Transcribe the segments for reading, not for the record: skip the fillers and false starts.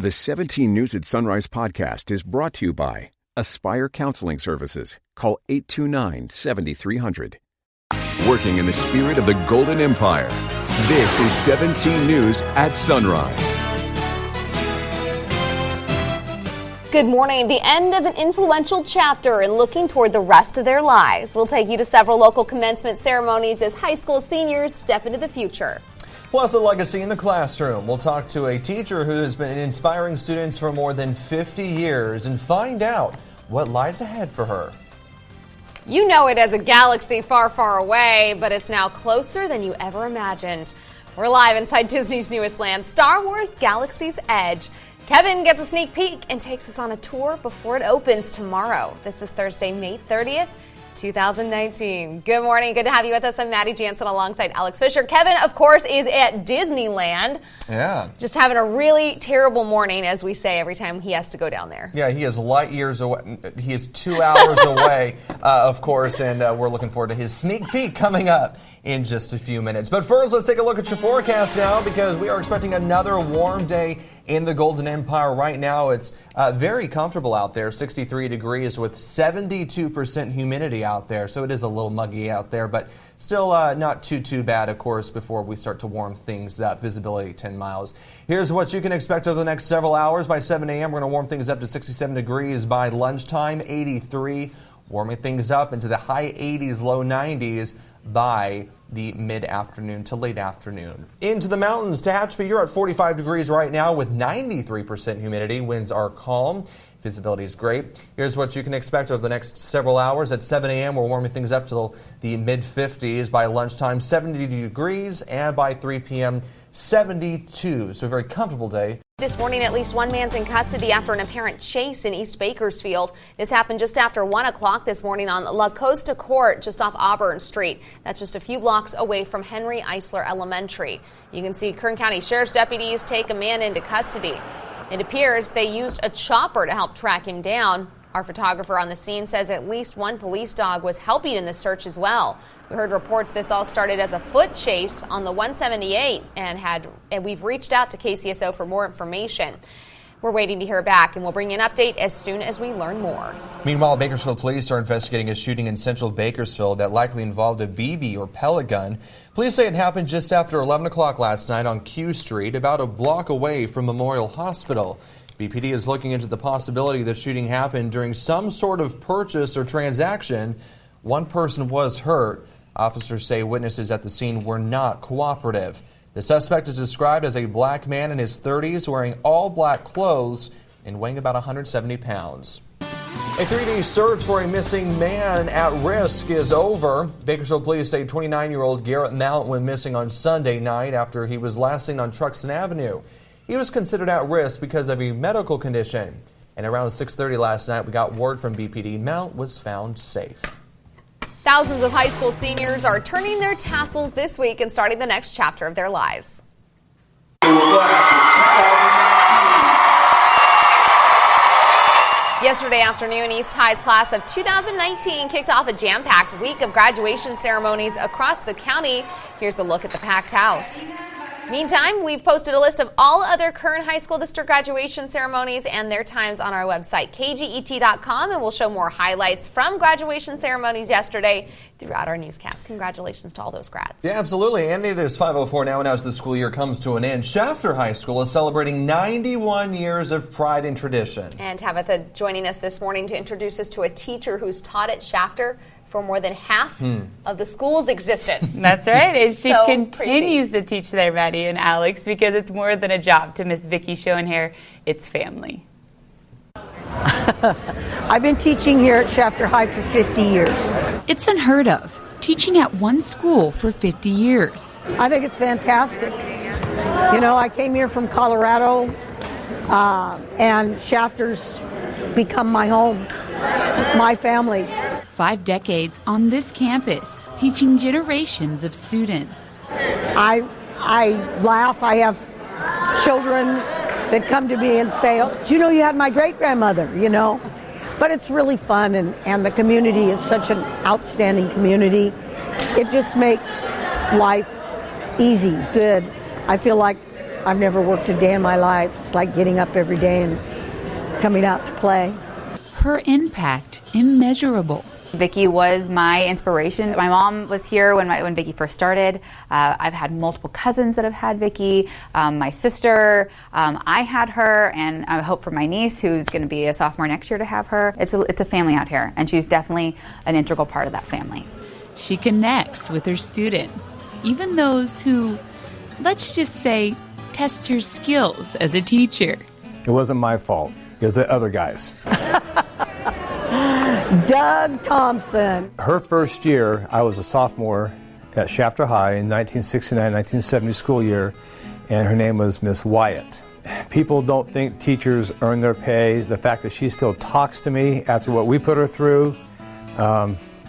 The 17 News at Sunrise podcast is brought to you by Aspire Counseling Services. Call 829-7300. Working in the spirit of the Golden Empire, this is 17 News at Sunrise. Good morning. The end of an influential chapter and looking toward the rest of their lives. We'll take you to several local commencement ceremonies as high school seniors step into the future. Plus, a legacy in the classroom. We'll talk to a teacher who has been inspiring students for more than 50 years and find out what lies ahead for her. You know it as a galaxy far, far away, but it's now closer than you ever imagined. We're live inside Disney's newest land, Star Wars Galaxy's Edge. Kevin gets a sneak peek and takes us on a tour before it opens tomorrow. This is Thursday, May 30th. 2019. Good morning. Good to have you with us. I'm Maddie Jansen alongside Alex Fisher. Kevin, of course, is at Disneyland. Yeah. Just having a really terrible morning, as we say every time he has to go down there. Yeah, he is light years away. He is 2 hours away, of course, and we're looking forward to his sneak peek coming up in just a few minutes. But first, let's take a look at your forecast now, because we are expecting another warm day in the Golden Empire. Right now, it's very comfortable out there, 63 degrees with 72% humidity out there. So it is a little muggy out there, but still not too bad, of course, before we start to warm things up. Visibility 10 miles. Here's what you can expect over the next several hours. By 7 a.m., we're going to warm things up to 67 degrees. By lunchtime, 83. Warming things up into the high 80s, low 90s by the mid-afternoon to late afternoon. Into the mountains, Tehachapi, you're at 45 degrees right now with 93% humidity. Winds are calm. Visibility is great. Here's what you can expect over the next several hours. At 7 a.m., we're warming things up to the mid-50s. By lunchtime, 70 degrees. And by 3 p.m., 72. So a very comfortable day. This morning, at least one man's in custody after an apparent chase in East Bakersfield. This happened just after 1 o'clock this morning on La Costa Court, just off Auburn Street. That's just a few blocks away from Henry Eisler Elementary. You can see Kern County Sheriff's deputies take a man into custody. It appears they used a chopper to help track him down. Our photographer on the scene says at least one police dog was helping in the search as well. We heard reports this all started as a foot chase on the 178 and we've reached out to KCSO for more information. We're waiting to hear back, and we'll bring you an update as soon as we learn more. Meanwhile, Bakersfield police are investigating a shooting in central Bakersfield that likely involved a BB or pellet gun. Police say it happened just after 11 o'clock last night on Q Street, about a block away from Memorial Hospital. BPD is looking into the possibility the shooting happened during some sort of purchase or transaction. One person was hurt. Officers say witnesses at the scene were not cooperative. The suspect is described as a black man in his 30s wearing all black clothes and weighing about 170 pounds. A 3-day search for a missing man at risk is over. Bakersfield police say 29-year-old Garrett Mount went missing on Sunday night after he was last seen on Truxton Avenue. He was considered at risk because of a medical condition. And around 6:30 last night, we got word from BPD Mount was found safe. Thousands of high school seniors are turning their tassels this week and starting the next chapter of their lives. Yesterday afternoon, East High's class of 2019 kicked off a jam-packed week of graduation ceremonies across the county. Here's a look at the packed house. Meantime, we've posted a list of all other current high school district graduation ceremonies and their times on our website, KGET.com, and we'll show more highlights from graduation ceremonies yesterday throughout our newscast. Congratulations to all those grads. Yeah, absolutely. And it is 5:04 now, and as the school year comes to an end, Shafter High School is celebrating 91 years of pride and tradition. And Tabitha joining us this morning to introduce us to a teacher who's taught at Shafter for more than half of the school's existence. That's right. And she So continues to teach there, Maddie and Alex, because it's more than a job to Miss Vicki Schoenhair. It's family. I've been teaching here at Shafter High for 50 years. It's unheard of, teaching at one school for 50 years. I think it's fantastic. You know, I came here from Colorado, and Shafter's become my home, my family. 5 decades on this campus, teaching generations of students. I laugh. I have children that come to me and say, "Oh, do you know you had my great-grandmother," you know? But it's really fun, and the community is such an outstanding community. It just makes life easy, good. I feel like I've never worked a day in my life. It's like getting up every day and coming out to play. Her impact immeasurable. Vicki was my inspiration. My mom was here when Vicki first started. I've had multiple cousins that have had Vicki. My sister, I had her, and I hope for my niece, who's going to be a sophomore next year, to have her. It's a family out here, and she's definitely an integral part of that family. She connects with her students, even those who, let's just say, test her skills as a teacher. It wasn't my fault. It was the other guys. Doug Thompson. Her first year, I was a sophomore at Shafter High in 1969-1970 school year, and her name was Miss Wyatt. People don't think teachers earn their pay. The fact that she still talks to me after what we put her through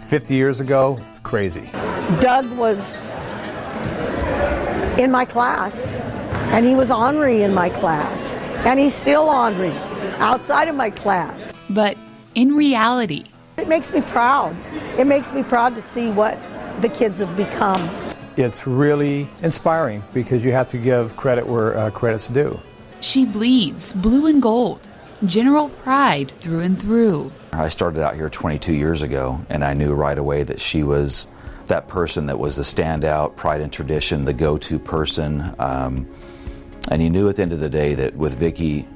50 years ago, it's crazy. Doug was in my class, and he was ornery in my class, and he's still ornery outside of my class. But in reality, it makes me proud. It makes me proud to see what the kids have become. It's really inspiring because you have to give credit where credit's due. she bleeds blue and gold, general pride through and through. I started out here 22 years ago, and I knew right away that she was that person that was the standout, pride and tradition, the go-to person. And you knew at the end of the day that with Vicki,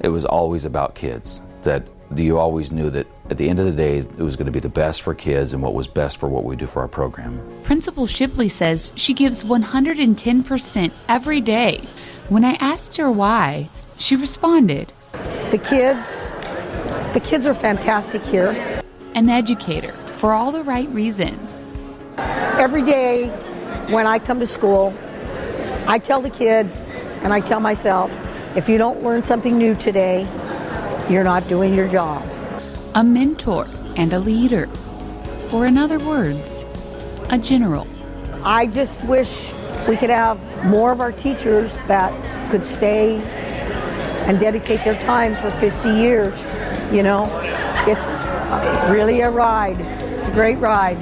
it was always about kids. That you always knew that at the end of the day, it was going to be the best for kids and what was best for what we do for our program. Principal Shipley says she gives 110% every day. When I asked her why, she responded, The kids are fantastic here. An educator for all the right reasons. Every day when I come to school, I tell the kids and I tell myself, if you don't learn something new today, you're not doing your job. A mentor and a leader. Or in other words, a general. I just wish we could have more of our teachers that could stay and dedicate their time for 50 years. You know, it's really a ride. It's a great ride.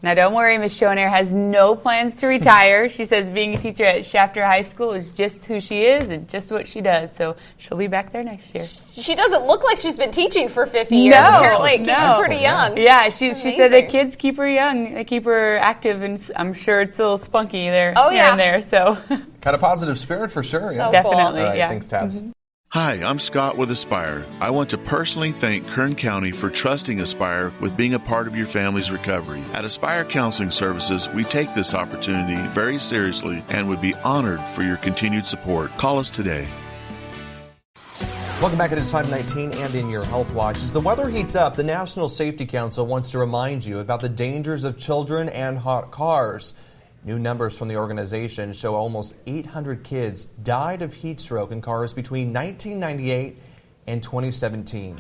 Now, don't worry, Ms. Schoenair has no plans to retire. She says being a teacher at Shafter High School is just who she is and just what she does. So she'll be back there next year. She doesn't look like she's been teaching for 50 years. Apparently, it keeps her pretty young. Yeah, she said the kids keep her young. They keep her active, and I'm sure it's a little spunky there, here and there. So Kind of positive spirit for sure. Yeah. So definitely, All right, yeah. Thanks, Tabs. Hi, I'm Scott with Aspire. I want to personally thank Kern County for trusting Aspire with being a part of your family's recovery. At Aspire Counseling Services, we take this opportunity very seriously and would be honored for your continued support. Call us today. Welcome back. It is 5:19 and in your Health Watch. As the weather heats up, the National Safety Council wants to remind you about the dangers of children and hot cars. New numbers from the organization show almost 800 kids died of heat stroke in cars between 1998 and 2017.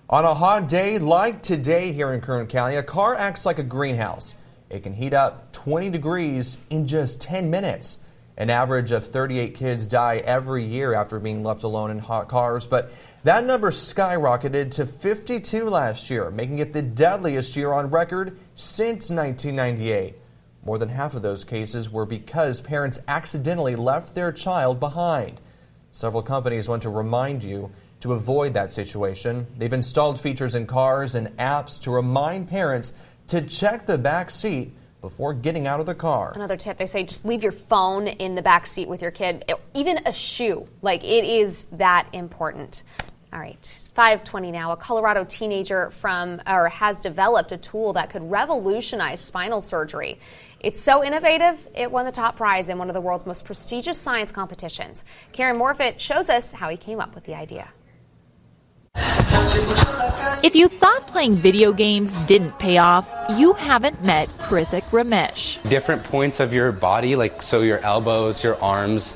On a hot day like today here in Kern County, a car acts like a greenhouse. It can heat up 20 degrees in just 10 minutes. An average of 38 kids die every year after being left alone in hot cars, but that number skyrocketed to 52 last year, making it the deadliest year on record since 1998. More than half of those cases were because parents accidentally left their child behind. Several companies want to remind you to avoid that situation. They've installed features in cars and apps to remind parents to check the back seat before getting out of the car. Another tip, they say just leave your phone in the back seat with your kid, even a shoe. Like, it is that important. All right, 5:20 now. A Colorado teenager has developed a tool that could revolutionize spinal surgery. It's so innovative, it won the top prize in one of the world's most prestigious science competitions. Karen Morfitt shows us how he came up with the idea. If you thought playing video games didn't pay off, you haven't met Krithik Ramesh. Different points of your body, like so your elbows, your arms,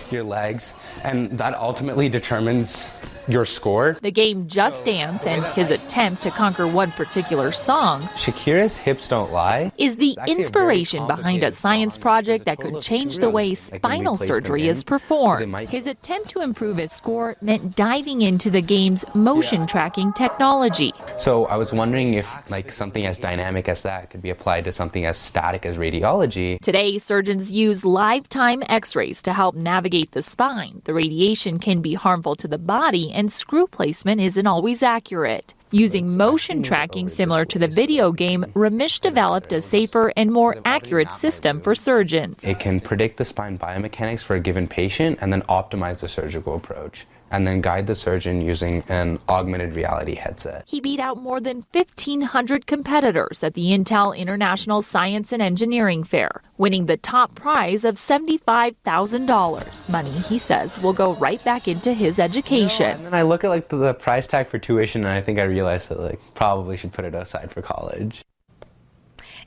your legs, and that ultimately determines your score. The game Just Dance and his attempt to conquer one particular song, Shakira's Hips Don't Lie, is the inspiration behind a science project that could change the way spinal surgery is performed. His attempt to improve his score meant diving into the game's motion tracking technology. So I was wondering if something as dynamic as that could be applied to something as static as radiology. Today, surgeons use lifetime x-rays to help navigate the spine. The radiation can be harmful to the body, and screw placement isn't always accurate. Using motion tracking similar to the video game, Ramesh developed a safer and more accurate system for surgeons. It can predict the spine biomechanics for a given patient and then optimize the surgical approach, and then guide the surgeon using an augmented reality headset. He beat out more than 1,500 competitors at the Intel International Science and Engineering Fair, winning the top prize of $75,000. Money, he says, will go right back into his education. And then I look at the price tag for tuition, and I think I realized that probably should put it aside for college.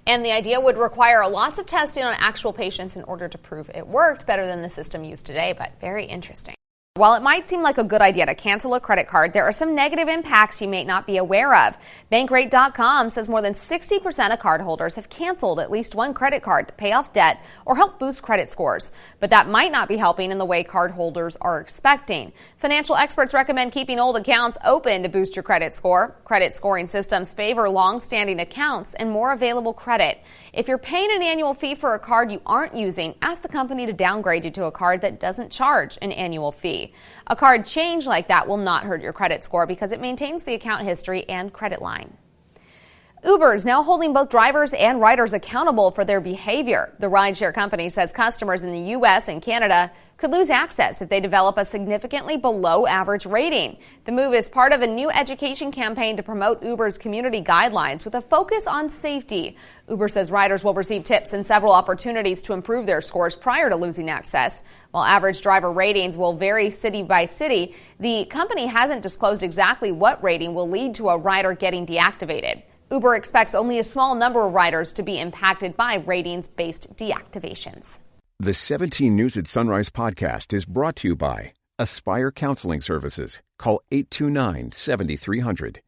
And the idea would require lots of testing on actual patients in order to prove it worked better than the system used today, but very interesting. While it might seem like a good idea to cancel a credit card, there are some negative impacts you may not be aware of. Bankrate.com says more than 60% of cardholders have canceled at least one credit card to pay off debt or help boost credit scores. But that might not be helping in the way cardholders are expecting. Financial experts recommend keeping old accounts open to boost your credit score. Credit scoring systems favor long-standing accounts and more available credit. If you're paying an annual fee for a card you aren't using, ask the company to downgrade you to a card that doesn't charge an annual fee. A card change like that will not hurt your credit score because it maintains the account history and credit line. Uber is now holding both drivers and riders accountable for their behavior. The rideshare company says customers in the U.S. and Canada could lose access if they develop a significantly below average rating. The move is part of a new education campaign to promote Uber's community guidelines with a focus on safety. Uber says riders will receive tips and several opportunities to improve their scores prior to losing access. While average driver ratings will vary city by city, the company hasn't disclosed exactly what rating will lead to a rider getting deactivated. Uber expects only a small number of riders to be impacted by ratings-based deactivations. The 17 News at Sunrise podcast is brought to you by Aspire Counseling Services. Call 829-7300.